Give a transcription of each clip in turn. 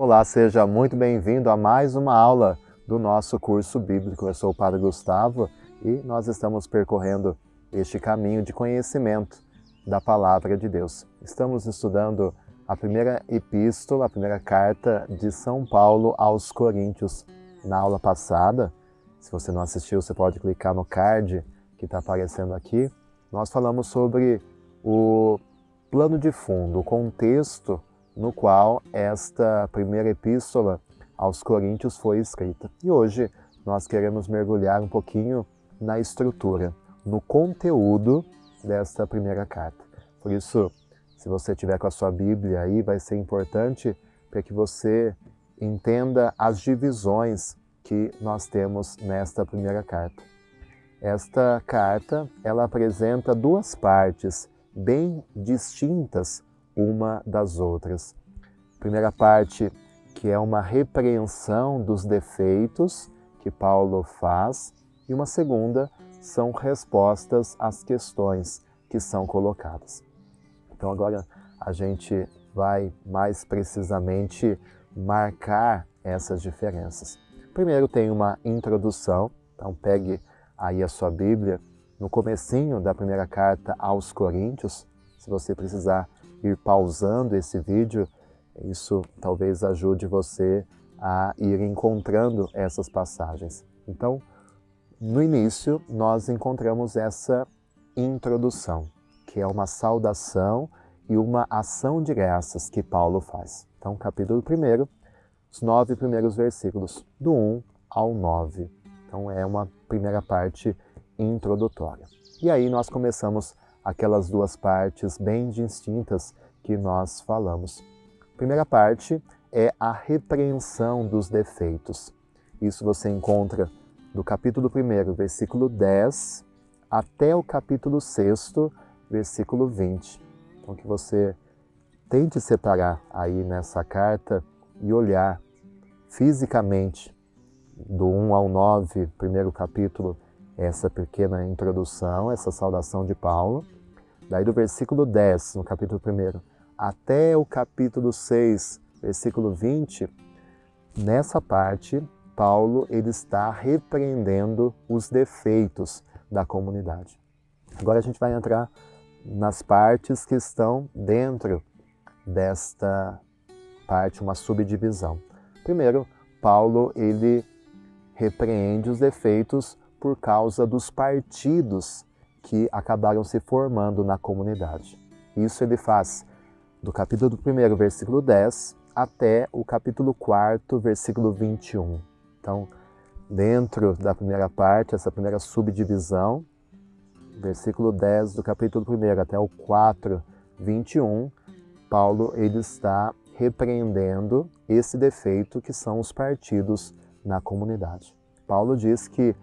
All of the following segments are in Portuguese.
Olá, seja muito bem-vindo a mais uma aula do nosso curso bíblico. Eu sou o Padre Gustavo e nós estamos percorrendo este caminho de conhecimento da Palavra de Deus. Estamos estudando a primeira epístola, a primeira carta de São Paulo aos Coríntios. Na aula passada, se você não assistiu, você pode clicar no card que está aparecendo aqui. Nós falamos sobre o plano de fundo, o contexto no qual esta primeira epístola aos Coríntios foi escrita. E hoje nós queremos mergulhar um pouquinho na estrutura, no conteúdo desta primeira carta. Por isso, se você tiver com a sua Bíblia aí, vai ser importante para que você entenda as divisões que nós temos nesta primeira carta. Esta carta, ela apresenta duas partes bem distintas uma das outras. Primeira parte, que é uma repreensão dos defeitos que Paulo faz, e uma segunda são respostas às questões que são colocadas. Então agora a gente vai mais precisamente marcar essas diferenças. Primeiro tem uma introdução, então pegue aí a sua Bíblia, no comecinho da primeira carta aos Coríntios, se você precisar ir pausando esse vídeo, isso talvez ajude você a ir encontrando essas passagens. Então, no início, nós encontramos essa introdução, que é uma saudação e uma ação de graças que Paulo faz. Então, capítulo 1, os 9 primeiros versículos, do 1 ao 9. Então, é uma primeira parte introdutória. E aí nós começamos aquelas duas partes bem distintas que nós falamos. A primeira parte é a repreensão dos defeitos. Isso você encontra do capítulo 1, versículo 10, até o capítulo 6, versículo 20. Então que você tente separar aí nessa carta e olhar fisicamente do 1 ao 9, primeiro capítulo, essa pequena introdução, essa saudação de Paulo. Daí do versículo 10, no capítulo 1, até o capítulo 6, versículo 20, nessa parte, Paulo ele está repreendendo os defeitos da comunidade. Agora a gente vai entrar nas partes que estão dentro desta parte, uma subdivisão. Primeiro, Paulo ele repreende os defeitos por causa dos partidos que acabaram se formando na comunidade. Isso ele faz do capítulo 1, versículo 10, até o capítulo 4, versículo 21. Então, dentro da primeira parte, essa primeira subdivisão, versículo 10 do capítulo 1 até o 4, 21, Paulo ele está repreendendo esse defeito que são os partidos na comunidade. Paulo diz que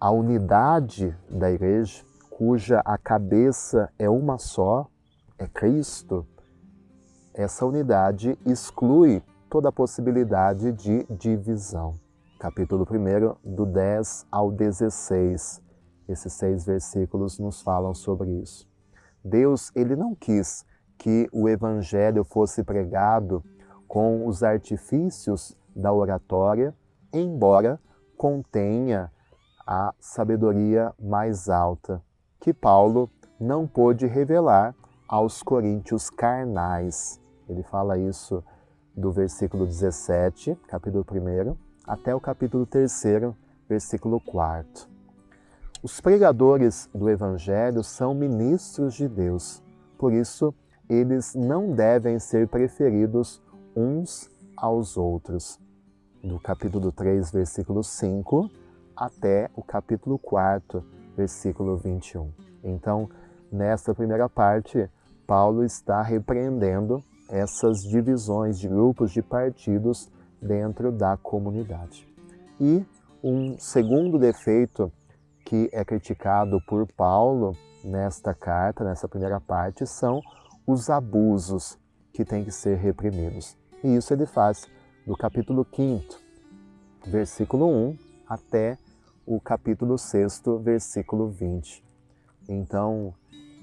a unidade da igreja, cuja a cabeça é uma só, é Cristo, essa unidade exclui toda a possibilidade de divisão. Capítulo 1, do 10 ao 16. Esses 6 versículos nos falam sobre isso. Deus, ele não quis que o evangelho fosse pregado com os artifícios da oratória, embora contenha a sabedoria mais alta, que Paulo não pôde revelar aos coríntios carnais. Ele fala isso do versículo 17, capítulo 1, até o capítulo 3, versículo 4. Os pregadores do Evangelho são ministros de Deus, por isso eles não devem ser preferidos uns aos outros. Do capítulo 3, versículo 5, até o capítulo 4, versículo 21. Então, nesta primeira parte, Paulo está repreendendo essas divisões de grupos, de partidos dentro da comunidade. E um segundo defeito que é criticado por Paulo nesta carta, nessa primeira parte, são os abusos que têm que ser reprimidos. E isso ele faz do capítulo 5, versículo 1, até o capítulo 6, versículo 20. Então,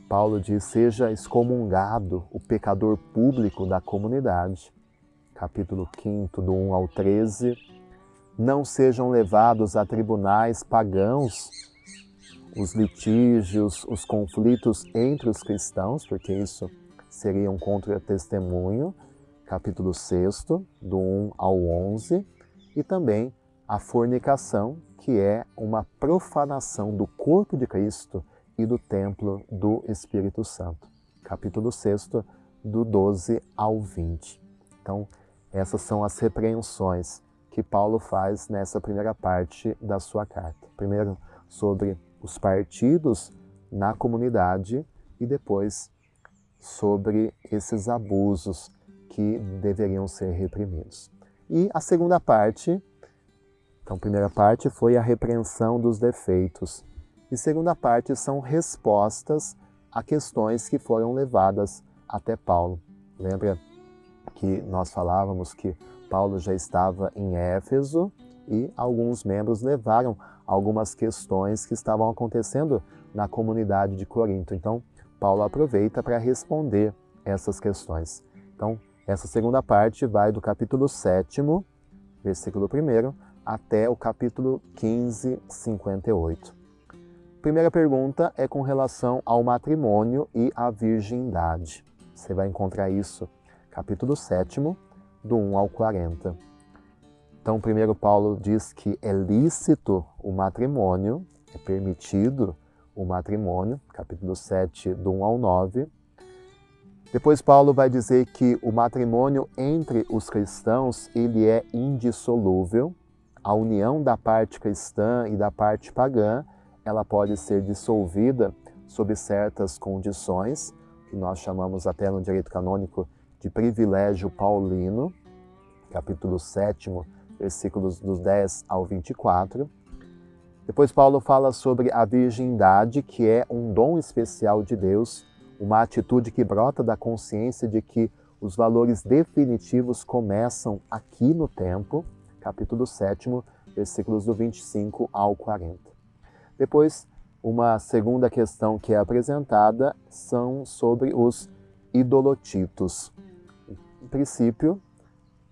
Paulo diz, seja excomungado o pecador público da comunidade, capítulo 5, do 1 ao 13. Não sejam levados a tribunais pagãos os litígios, os conflitos entre os cristãos, porque isso seria um contra-testemunho, capítulo 6, do 1 ao 11, e também a fornicação, que é uma profanação do corpo de Cristo e do templo do Espírito Santo, capítulo 6, do 12 ao 20. Então, essas são as repreensões que Paulo faz nessa primeira parte da sua carta. Primeiro, sobre os partidos na comunidade e depois sobre esses abusos que deveriam ser reprimidos. E a segunda parte, então a primeira parte foi a repreensão dos defeitos e a segunda parte são respostas a questões que foram levadas até Paulo. Lembra que nós falávamos que Paulo já estava em Éfeso e alguns membros levaram algumas questões que estavam acontecendo na comunidade de Corinto. Então, Paulo aproveita para responder essas questões. Então, essa segunda parte vai do capítulo 7, versículo 1, até o capítulo 15, 58. Primeira pergunta é com relação ao matrimônio e à virgindade. Você vai encontrar isso, capítulo 7, do 1 ao 40. Então, primeiro Paulo diz que é lícito o matrimônio, é permitido o matrimônio, capítulo 7, do 1 ao 9. Depois Paulo vai dizer que o matrimônio entre os cristãos, ele é indissolúvel. A união da parte cristã e da parte pagã, ela pode ser dissolvida sob certas condições, que nós chamamos até no direito canônico de privilégio paulino, capítulo 7, versículos dos 10 ao 24. Depois Paulo fala sobre a virgindade, que é um dom especial de Deus, uma atitude que brota da consciência de que os valores definitivos começam aqui no tempo, capítulo 7, versículos do 25 ao 40. Depois, uma segunda questão que é apresentada são sobre os idolotitos. Em princípio,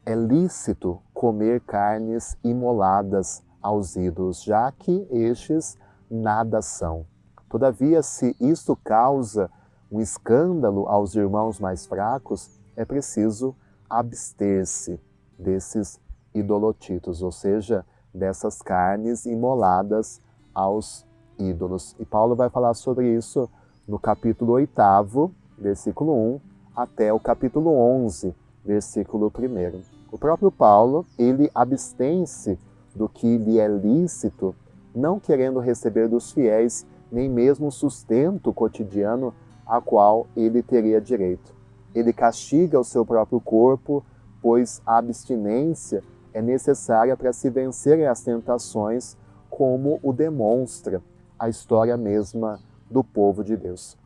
é lícito comer carnes imoladas aos ídolos, já que estes nada são. Todavia, se isto causa um escândalo aos irmãos mais fracos, é preciso abster-se desses idolotitos, ou seja, dessas carnes imoladas aos ídolos. E Paulo vai falar sobre isso no capítulo 8, versículo 1, até o capítulo 11, versículo 1. O próprio Paulo, ele abstém-se do que lhe é lícito, não querendo receber dos fiéis nem mesmo o sustento cotidiano a qual ele teria direito. Ele castiga o seu próprio corpo, pois a abstinência é necessária para se vencerem as tentações, como o demonstra a história mesma do povo de Deus.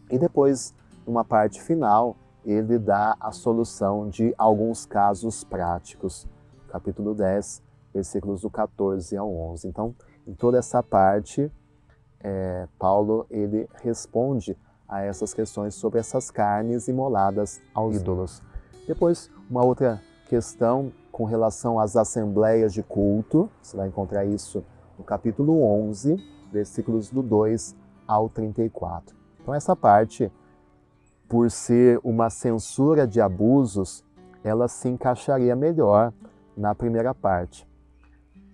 E depois, numa parte final, ele dá a solução de alguns casos práticos. Capítulo 10, versículos do 14 ao 11. Então, em toda essa parte, Paulo ele responde a essas questões sobre essas carnes imoladas aos ídolos. Depois, uma outra questão com relação às assembleias de culto, você vai encontrar isso no capítulo 11, versículos do 2 ao 34. Então essa parte, por ser uma censura de abusos, ela se encaixaria melhor na primeira parte.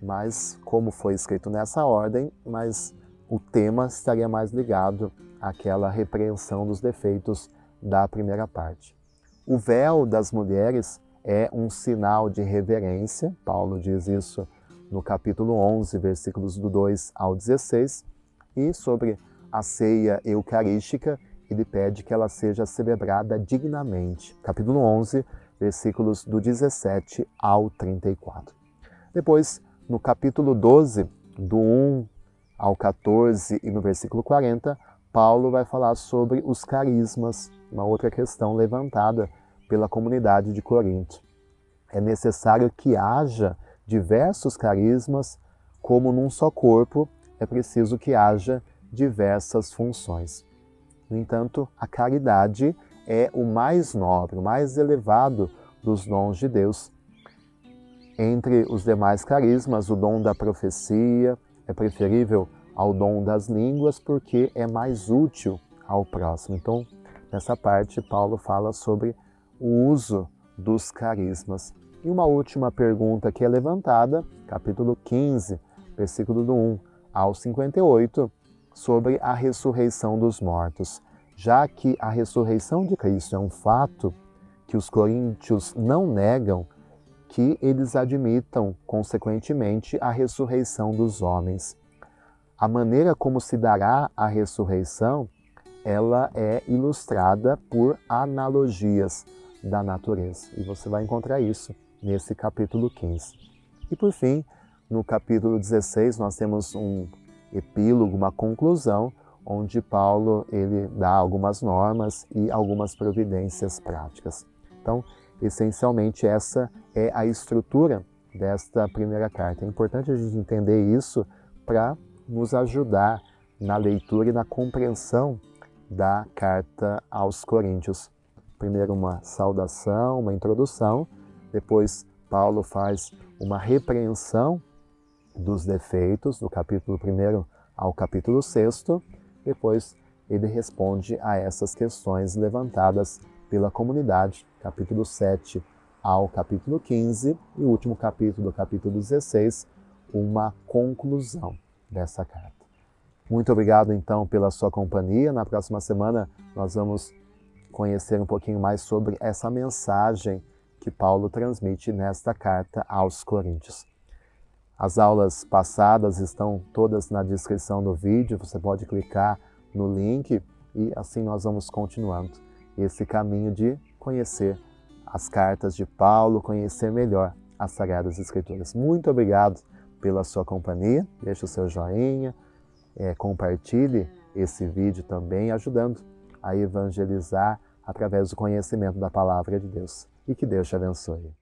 Mas, como foi escrito nessa ordem, mas o tema estaria mais ligado àquela repreensão dos defeitos da primeira parte. O véu das mulheres é um sinal de reverência, Paulo diz isso no capítulo 11, versículos do 2 ao 16, e sobre a ceia eucarística, ele pede que ela seja celebrada dignamente. Capítulo 11, versículos do 17 ao 34. Depois, no capítulo 12, do 1 ao 14 e no versículo 40, Paulo vai falar sobre os carismas, uma outra questão levantada pela comunidade de Corinto. É necessário que haja diversos carismas, como num só corpo, é preciso que haja diversas funções. No entanto, a caridade é o mais nobre, o mais elevado dos dons de Deus. Entre os demais carismas, o dom da profecia é preferível ao dom das línguas porque é mais útil ao próximo. Então, nessa parte, Paulo fala sobre o uso dos carismas. E uma última pergunta que é levantada, capítulo 15, versículo do 1 ao 58, sobre a ressurreição dos mortos. Já que a ressurreição de Cristo é um fato que os coríntios não negam, que eles admitam, consequentemente, a ressurreição dos homens. A maneira como se dará a ressurreição, ela é ilustrada por analogias da natureza. E você vai encontrar isso nesse capítulo 15. E por fim, no capítulo 16, nós temos um epílogo, uma conclusão, onde Paulo ele dá algumas normas e algumas providências práticas. Então, essencialmente, essa é a estrutura desta primeira carta. É importante a gente entender isso para nos ajudar na leitura e na compreensão da carta aos Coríntios. Primeiro uma saudação, uma introdução, depois Paulo faz uma repreensão dos defeitos, do capítulo 1 ao capítulo 6, depois ele responde a essas questões levantadas pela comunidade, capítulo 7 ao capítulo 15, e o último capítulo, do capítulo 16, uma conclusão dessa carta. Muito obrigado, então, pela sua companhia. Na próxima semana nós vamos conhecer um pouquinho mais sobre essa mensagem que Paulo transmite nesta carta aos Coríntios. As aulas passadas estão todas na descrição do vídeo, você pode clicar no link e assim nós vamos continuando esse caminho de conhecer as cartas de Paulo, conhecer melhor as Sagradas Escrituras. Muito obrigado pela sua companhia, deixe o seu joinha, compartilhe esse vídeo também, ajudando a evangelizar através do conhecimento da Palavra de Deus. E que Deus te abençoe.